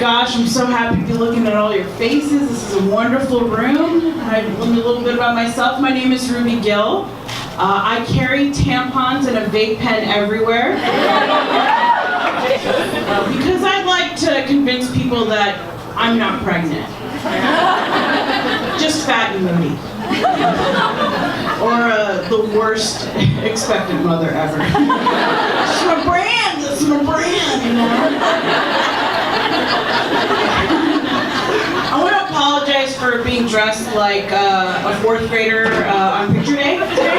gosh, I'm so happy to be looking at all your faces. This is a wonderful room. Let me a little bit about myself. My name is Gill. I carry tampons and a vape pen everywhere. Because I'd like to convince people that I'm not pregnant. Just fat and moody. Or the worst expected mother ever. It's my brand, it's my brand, you know? I want to apologize for being dressed like a fourth grader on picture day today.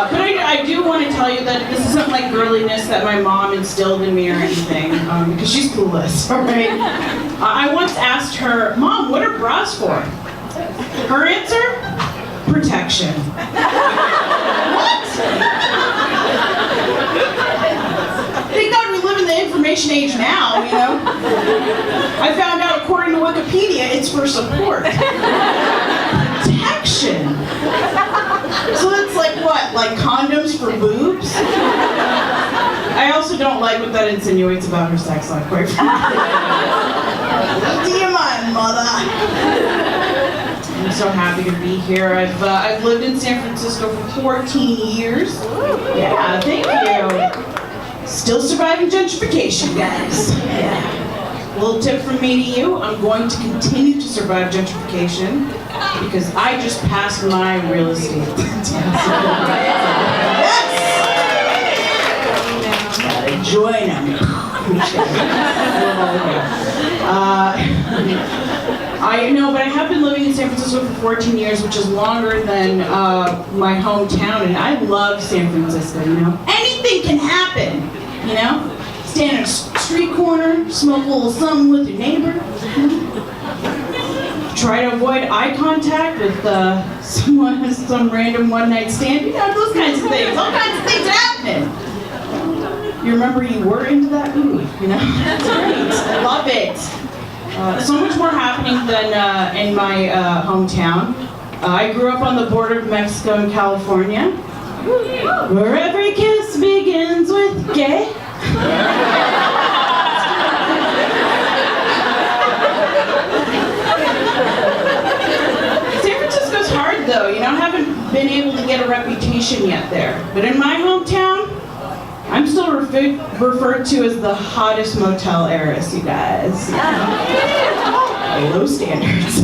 But I do want to tell you that this isn't like girliness that my mom instilled in me or anything, because she's clueless, all right? I once asked her, Mom, what are bras for? Her answer? Protection. What? Thank God we live in the information age now, you know? I found out, according to Wikipedia, it's for support. Protection. So it's like what? Like condoms for boobs? I also don't like what that insinuates about her sex life, quite frankly. Do you mind, mother? I'm so happy to be here. I've lived in San Francisco for 14 years. Yeah, thank you. Still surviving gentrification, guys. Yeah. Little tip from me to you, I'm going to continue to survive gentrification because I just passed my real estate test. Yes! Join them. I know, but I have been living in San Francisco for 14 years, which is longer than my hometown, and I love San Francisco, you know? Anything can happen, you know? Stand on a street corner, smoke a little something with your neighbor. Try to avoid eye contact with someone, some random one-night stand, you know, those kinds of things. All kinds of things happen. You remember you were into that? Ooh, you know? That's great. I love it. So much more happening than in my hometown. I grew up on the border of Mexico and California, where every kiss begins with gay. San Francisco's hard though, you know, I haven't been able to get a reputation yet there. But in my hometown, I'm still referred to as the hottest motel heiress, you guys. Low standards.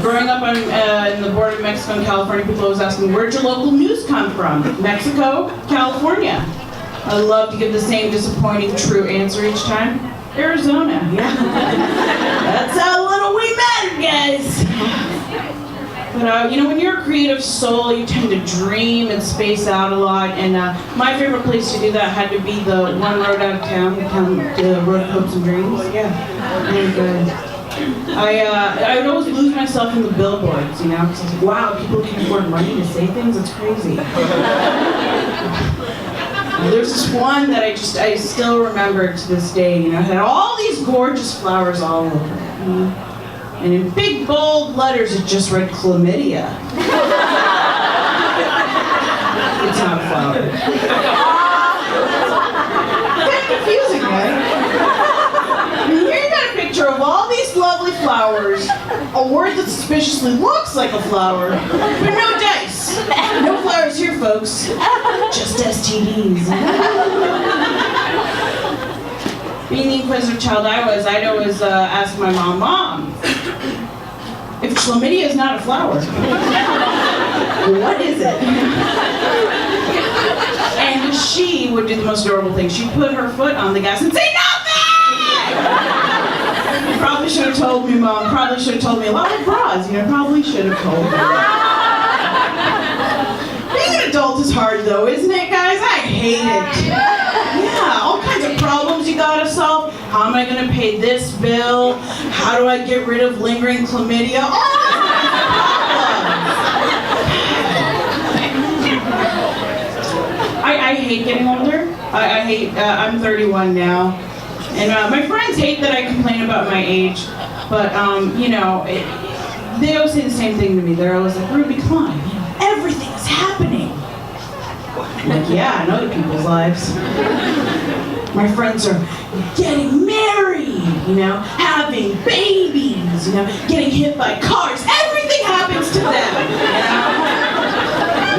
Growing up in the border of Mexico and California, people always ask me, where'd your local news come from? Mexico, California. I love to give the same disappointing true answer each time. Arizona, yeah. That's how little we matter, guys. But, you know, when you're a creative soul, you tend to dream and space out a lot, and my favorite place to do that had to be the one road out of town, the Road of Hopes and Dreams. Yeah, really good. I would always lose myself in the billboards, you know, because I was like, wow, people can afford money to say things, it's crazy. There's this one that I still remember to this day, you know, it had all these gorgeous flowers all over it. You know? And in big, bold letters, it just read chlamydia. It's not a flower. Kind of confusing, right? And here you got a picture of all these lovely flowers, a word that suspiciously looks like a flower, but no dice. No flowers here, folks. Just STDs. Being the inquisitive child I'd always ask my mom, if chlamydia is not a flower, what is it? And she would do the most adorable thing. She'd put her foot on the gas and say, nothing! You probably should have told me, Mom. Probably should have told me a lot of bras. You know, probably should have told me. Being an adult is hard, though, isn't it, guys? I hate it. Yeah, all kinds of problems you gotta solve. How am I gonna pay this bill? How do I get rid of lingering chlamydia? All kinds of problems. I hate getting older. I hate, I'm 31 now. And my friends hate that I complain about my age. But, you know, they always say the same thing to me. They're always like, Ruby, come on, you know, everything is happening. I'm like, yeah, in other people's lives. My friends are getting married, having babies, getting hit by cars. Everything happens to them,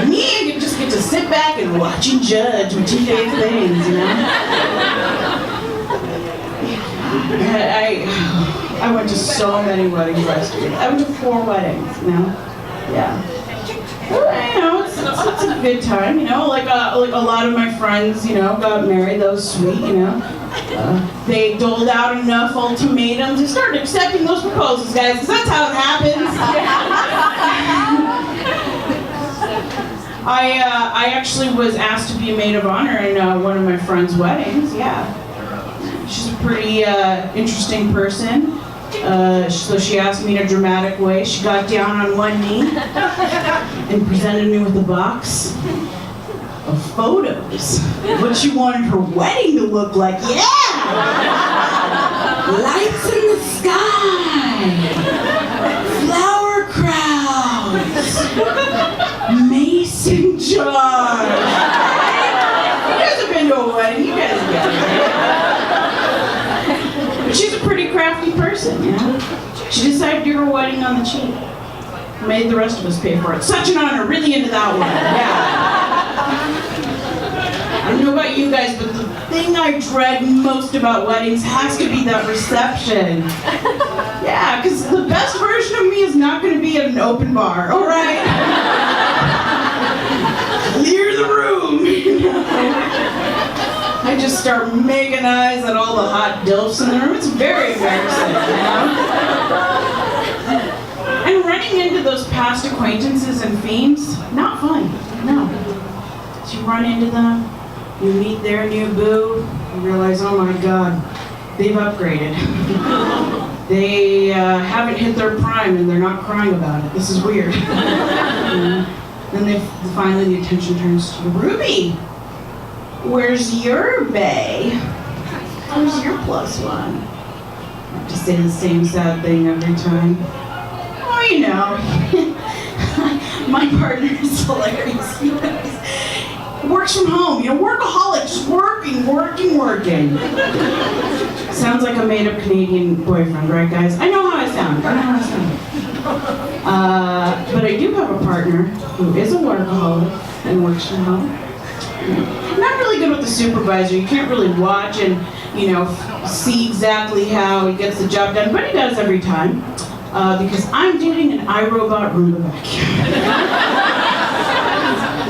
Me, I just get to sit back and watch and judge my two favorite things, I went to so many weddings last year. I went to 4 weddings, Yeah. Well, it's a good time, like a lot of my friends, got married. That was sweet, They doled out enough ultimatums. They started accepting those proposals, guys, because that's how it happens. I actually was asked to be a maid of honor in one of my friends' weddings. Yeah, she's a pretty interesting person. So she asked me in a dramatic way. She got down on one knee and presented me with a box of photos. What she wanted her wedding to look like. Yeah! Lights in the sky. Flower crowns. Mason jars. You guys have been to a wedding. You guys get it. But she's a pretty crafty person, She decided to do her wedding on the cheap. Made the rest of us pay for it. Such an honor, really into that one, I don't know about you guys, but the thing I dread most about weddings has to be that reception. Yeah, because the best version of me is not going to be at an open bar, all right? Clear the room. I just start making eyes at all the hot dilfs in the room. It's very embarrassing, And running into those past acquaintances and fiends, not fun, no. So you run into them, you meet their new boo, you realize, oh my God, they've upgraded. They haven't hit their prime and they're not crying about it. This is weird. Then finally the attention turns to Ruby. Where's your bae? Where's your +1? I have to say the same sad thing every time. Oh, my partner is hilarious. He works from home, workaholic, just working. Sounds like a made-up Canadian boyfriend, right, guys? I know how I sound. But I do have a partner who is a workaholic and works from home. Not really good with the supervisor. You can't really watch and, see exactly how he gets the job done, but he does every time. Because I'm dating an iRobot Roomba vacuum.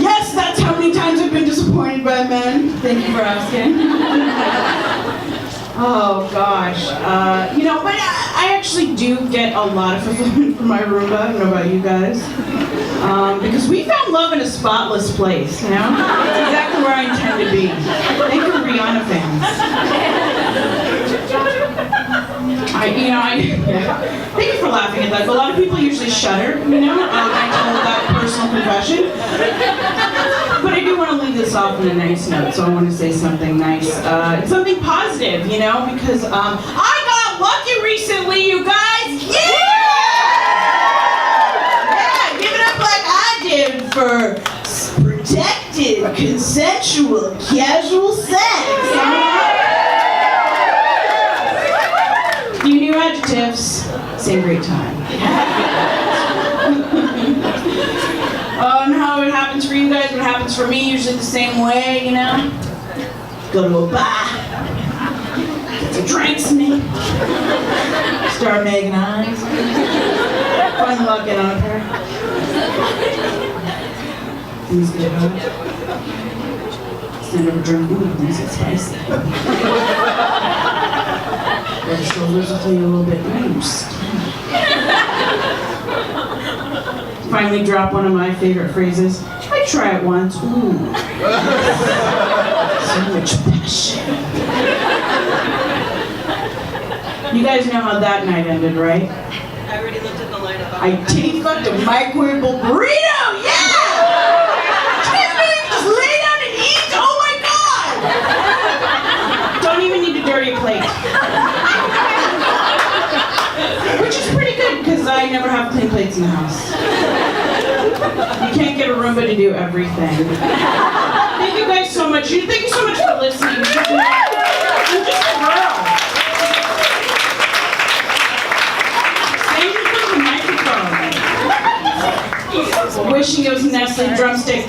Yes, that's how many times I've been disappointed by men. Thank you for asking. Oh gosh, but I actually do get a lot of fulfillment from my Roomba. I don't know about you guys. Because we found love in a spotless place, It's exactly where I intend to be. Thank you, Rihanna fans. Thank you for laughing at that. A lot of people usually shudder, when I tell that personal confession. But I do want to leave this off on a nice note, so I want to say something nice. Something positive, because I got lucky recently, you guys. Yeah! Give it up like I did for protected, consensual, casual sex. Few new adjectives, same great time. And how it happens for you guys, what happens for me, usually the same way, Go to a bar, get some drinks in, start making eyes, finally lock in on a pair. Things get hot. Stand over drink, ooh, things get spicy. Rub shoulders with me a little bit. Finally drop one of my favorite phrases. I try it once. Ooh. So much passion. You guys know how that night ended, right? I already looked at the lineup. I titty fucked a microwavable burrito! Yeah! Excuse me! Just lay down and eat! Oh my God! Don't even need to dirty a plate. Which is pretty good, because I never have clean plates in the house. You can't get a Roomba to do everything. Thank you guys so much. Thank you so much for listening. wishing it was a Nestle drumstick.